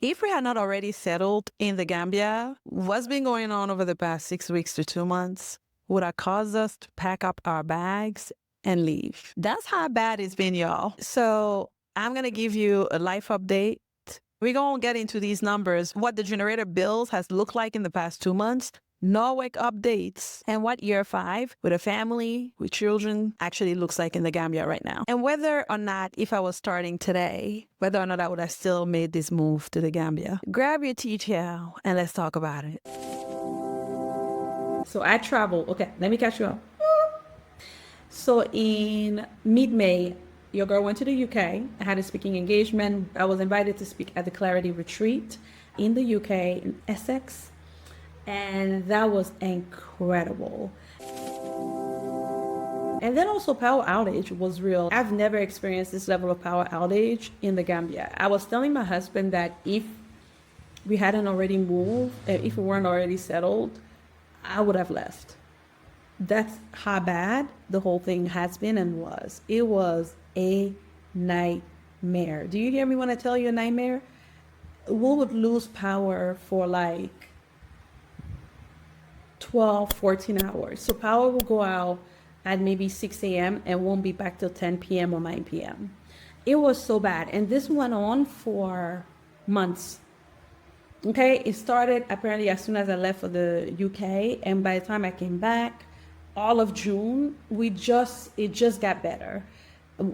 If we had not already settled in the Gambia, what's been going on over the past 6 weeks to 2 months would have caused us to pack up our bags and leave. That's how bad it's been, y'all. So I'm going to give you a life update. We're going to get into these numbers, what the generator bills has looked like in the past 2 months, NAWEC updates, and what year 5 with a family, with children, actually looks like in the Gambia right now. And whether or not, if I was starting today, whether or not I would have still made this move to the Gambia. Grab your tea towel and let's talk about it. So I traveled. Okay, let me catch you up. So in mid-May, your girl went to the UK. I had a speaking engagement. I was invited to speak at the Clarity Retreat in the UK, in Essex. And that was incredible. And then also power outage was real. I've never experienced this level of power outage in the Gambia. I was telling my husband that if we hadn't already moved, if we weren't already settled, I would have left. That's how bad the whole thing has been and was. It was a nightmare. Do you hear me when I tell you a nightmare? We would lose power for like 12, 14 hours. So power will go out at maybe 6 a.m. and won't be back till 10 p.m. or 9 p.m. It was so bad. And this went on for months. Okay, it started apparently as soon as I left for the UK. And by the time I came back, all of June, it just got better.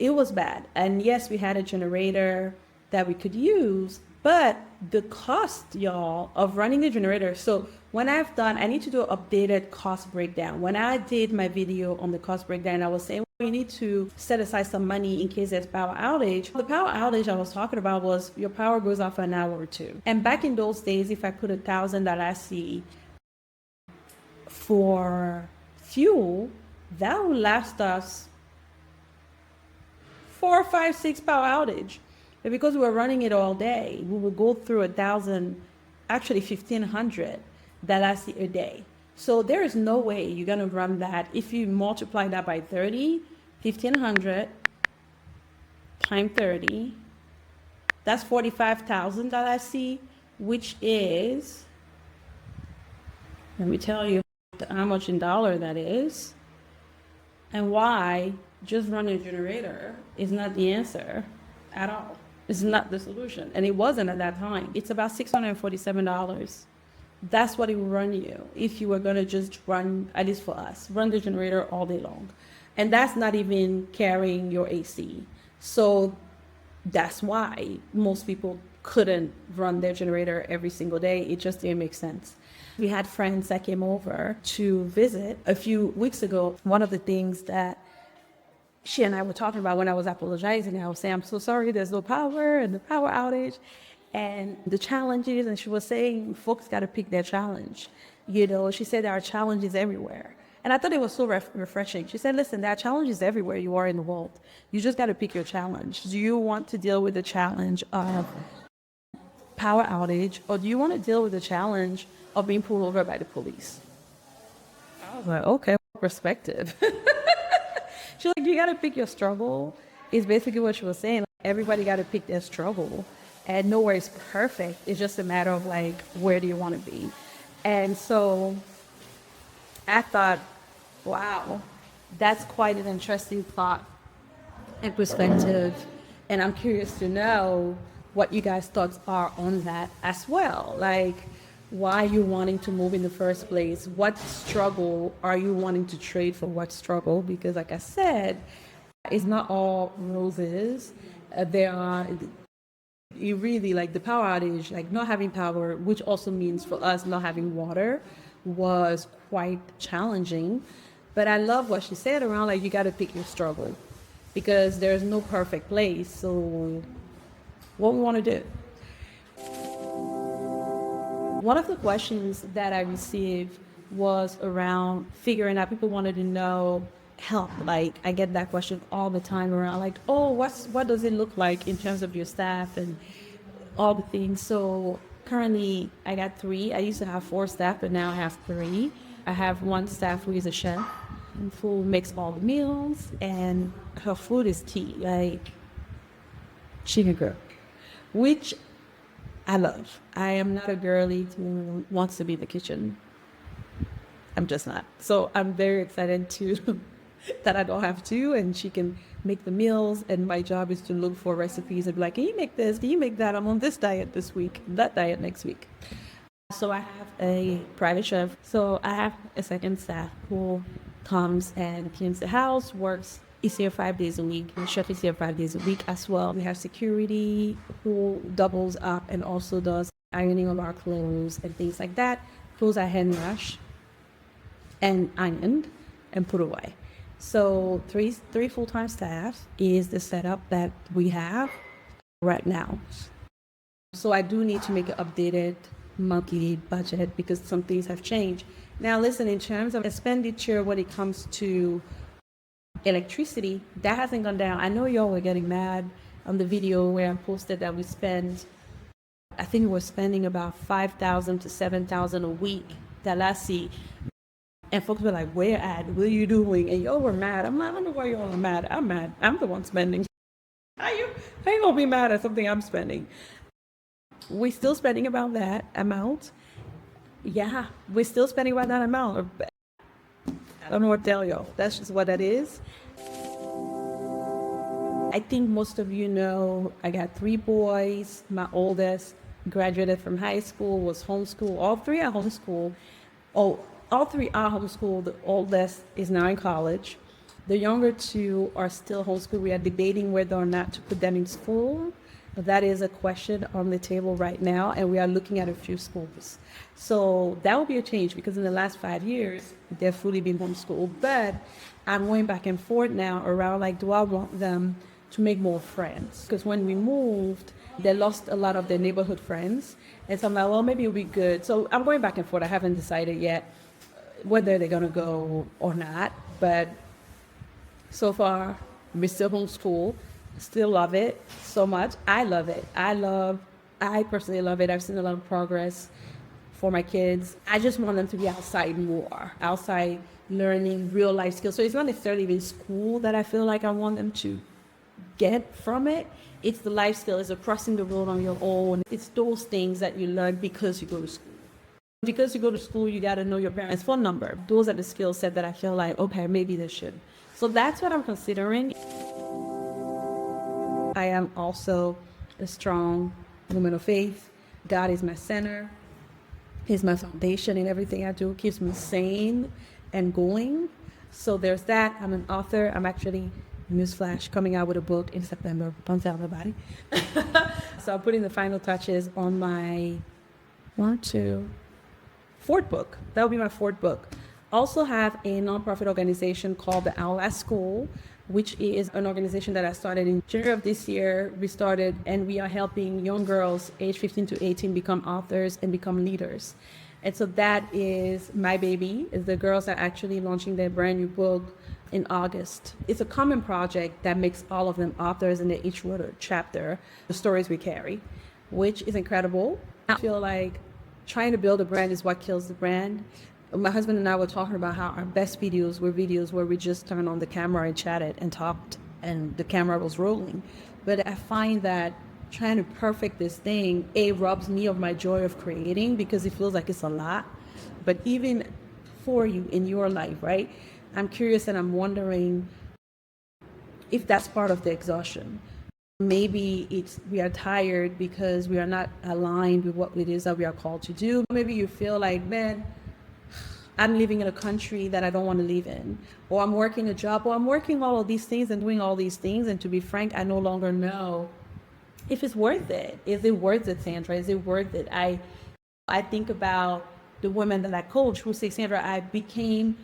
It was bad. And yes, we had a generator that we could use, but the cost, y'all, of running the generator. So when I need to do an updated cost breakdown. When I did my video on the cost breakdown, I was saying, you need to set aside some money in case there's power outage. The power outage I was talking about was your power goes off for an hour or two. And back in those days, if I put $1,000 for fuel, that would last us 4, 5, 6 power outage. But because we were running it all day, we would go through 1,000, actually 1,500 dollars a day. So there is no way you're gonna run that. If you multiply that by 30, 1,500 times 30, that's $45,000, which is, let me tell you how much in dollar that is, and why just running a generator is not the answer at all. It's not the solution, and it wasn't at that time. It's about $647. That's what it will run you if you were gonna just run, at least for us, run the generator all day long. And that's not even carrying your AC. So that's why most people couldn't run their generator every single day. It just didn't make sense. We had friends that came over to visit a few weeks ago. One of the things that she and I were talking about when I was apologizing, I was saying, I'm so sorry, there's no power and the power outage and the challenges. And she was saying, folks got to pick their challenge. You know, she said there are challenges everywhere. And I thought it was so refreshing. She said, listen, there are challenges everywhere you are in the world. You just got to pick your challenge. Do you want to deal with the challenge of power outage, or do you want to deal with the challenge of being pulled over by the police? I was like, okay, perspective. She's like, you got to pick your struggle, is basically what she was saying. Like, everybody got to pick their struggle, and nowhere is perfect. It's just a matter of like, where do you want to be? And so I thought, wow, that's quite an interesting thought and perspective. And I'm curious to know what you guys' thoughts are on that as well. Like, why are you wanting to move in the first place? What struggle are you wanting to trade for what struggle? Because like I said, it's not all roses. There are, you really, like the power outage, like not having power, which also means for us not having water, was quite challenging. But I love what she said around like, you got to pick your struggle because there's no perfect place. So what we want to do. One of the questions that I received was around figuring out, people wanted to know help. Like I get that question all the time around like, oh, what does it look like in terms of your staff and all the things. So currently I got 3. I used to have 4 staff, but now I have 3. I have one staff who is a chef who makes all the meals, and her food is tea, like she can cook, which I love. I am not a girly who wants to be in the kitchen. I'm just not. So I'm very excited to that I don't have to, and she can make the meals. And my job is to look for recipes and be like, can you make this? Can you make that? I'm on this diet this week, that diet next week. So I have a private chef. So I have a second staff who comes and cleans the house, works, is here 5 days a week. The chef is here 5 days a week as well. We have security who doubles up and also does ironing of our clothes and things like that. Clothes are hand washed and ironed and put away. So three full-time staff is the setup that we have right now. So I do need to make an updated monthly budget because some things have changed. Now listen, in terms of expenditure when it comes to electricity, that hasn't gone down. I know y'all were getting mad on the video where I posted that we spend, I think we're spending about 5,000 to 7,000 a week that I see. And folks were like, where at? What are you doing? And y'all were mad. I'm like, I don't know why y'all are mad. I'm mad. I'm the one spending. I ain't gonna be mad at something I'm spending. We're still spending about that amount. Yeah, we're still spending about that amount. I don't know what to tell y'all. That's just what that is. I think most of you know I got 3 boys. My oldest graduated from high school, was homeschooled. All 3 are homeschooled. All 3 are homeschooled. The oldest is now in college. The younger 2 are still homeschooled. We are debating whether or not to put them in school. That is a question on the table right now, and we are looking at a few schools. So that will be a change because in the last 5 years, they've fully been homeschooled. But I'm going back and forth now around like, do I want them to make more friends? Because when we moved, they lost a lot of their neighborhood friends. And so I'm like, well, maybe it'll be good. So I'm going back and forth. I haven't decided yet whether they're going to go or not. But so far, we're still homeschooled. Still love it so much. I love it. I personally love it. I've seen a lot of progress for my kids. I just want them to be outside more, outside learning real life skills. So it's not necessarily even school that I feel like I want them to get from it. It's the life skill. It's the crossing the road on your own. It's those things that you learn because you go to school. Because you go to school, you got to know your parents' phone number. Those are the skill set that I feel like, okay, maybe they should. So that's what I'm considering. I am also a strong woman of faith. God is my center. He's my foundation in everything I do. Keeps me sane and going. So there's that. I'm an author. I'm actually, newsflash, coming out with a book in September. Don't tell nobody. So I'm putting the final touches on my 4th book. That will be my 4th book. Also have a nonprofit organization called the Outage School, which is an organization that I started in January of this year. We started and we are helping young girls age 15 to 18 become authors and become leaders. And so that is my baby. The girls are actually launching their brand new book in August. It's a common project that makes all of them authors and they each wrote a chapter, the stories we carry, which is incredible. I feel like trying to build a brand is what kills the brand. My husband and I were talking about how our best videos were videos where we just turned on the camera and chatted and talked and the camera was rolling. But I find that trying to perfect this thing, robs me of my joy of creating because it feels like it's a lot. But even for you in your life, right? I'm curious and I'm wondering if that's part of the exhaustion. Maybe we are tired because we are not aligned with what it is that we are called to do. Maybe you feel like, man, I'm living in a country that I don't want to live in, or I'm working a job, or I'm working all of these things and doing all these things. And to be frank, I no longer know if it's worth it. Is it worth it, Sandra? Is it worth it? I think about the women that I coach who say, Sandra, I became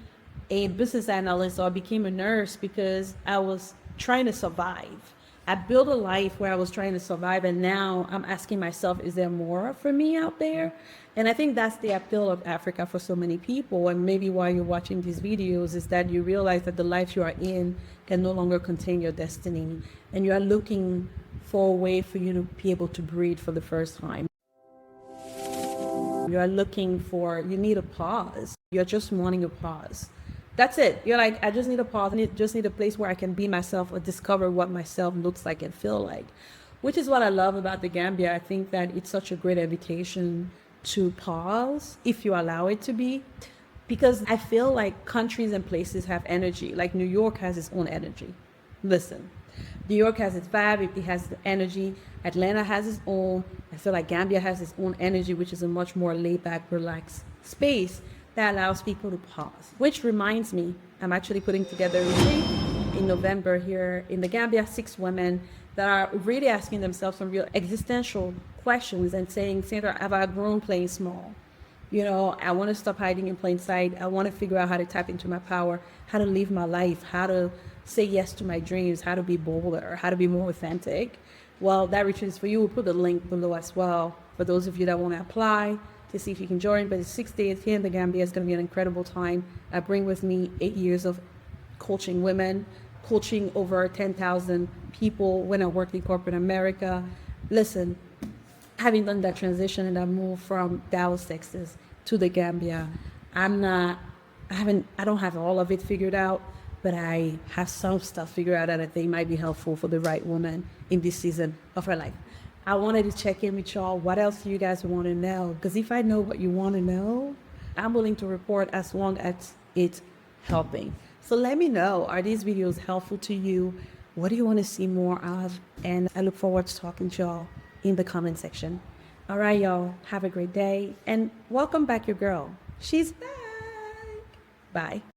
a business analyst or I became a nurse because I was trying to survive. I built a life where I was trying to survive, and now I'm asking myself, is there more for me out there? And I think that's the appeal of Africa for so many people. And maybe while you're watching these videos is that you realize that the life you are in can no longer contain your destiny. And you are looking for a way for you to be able to breathe for the first time. You need a pause. You're just wanting a pause. That's it. You're like, I just need a pause. I just need a place where I can be myself or discover what myself looks like and feel like. which is what I love about the Gambia. I think that it's such a great invitation to pause if you allow it to be, because I feel like countries and places have energy. Like New York has its own energy. Listen, New York has its vibe, it has the energy. Atlanta has its own. I feel like Gambia has its own energy, which is a much more laid back, relaxed space that allows people to pause. Which reminds me, I'm actually putting together a retreat in November here in the Gambia, 6 women that are really asking themselves some real existential questions and saying, Sandra, have I grown playing small? You know, I want to stop hiding in plain sight. I want to figure out how to tap into my power, how to live my life, how to say yes to my dreams, how to be bolder, how to be more authentic. Well, that retreat is for you. We'll put the link below as well for those of you that want to apply to see if you can join. But it's 6 days here in the Gambia. It's going to be an incredible time. I bring with me 8 years of coaching women, coaching over 10,000 people when I worked in corporate America. Listen, having done that transition and I moved from Dallas, Texas to the Gambia, I don't have all of it figured out, but I have some stuff figured out that I think might be helpful for the right woman in this season of her life. I wanted to check in with y'all. What else do you guys want to know? Because if I know what you want to know, I'm willing to report as long as it's helping. So let me know, are these videos helpful to you? What do you want to see more of? And I look forward to talking to y'all in the comment section. All right, y'all, have a great day and welcome back your girl. She's back. Bye.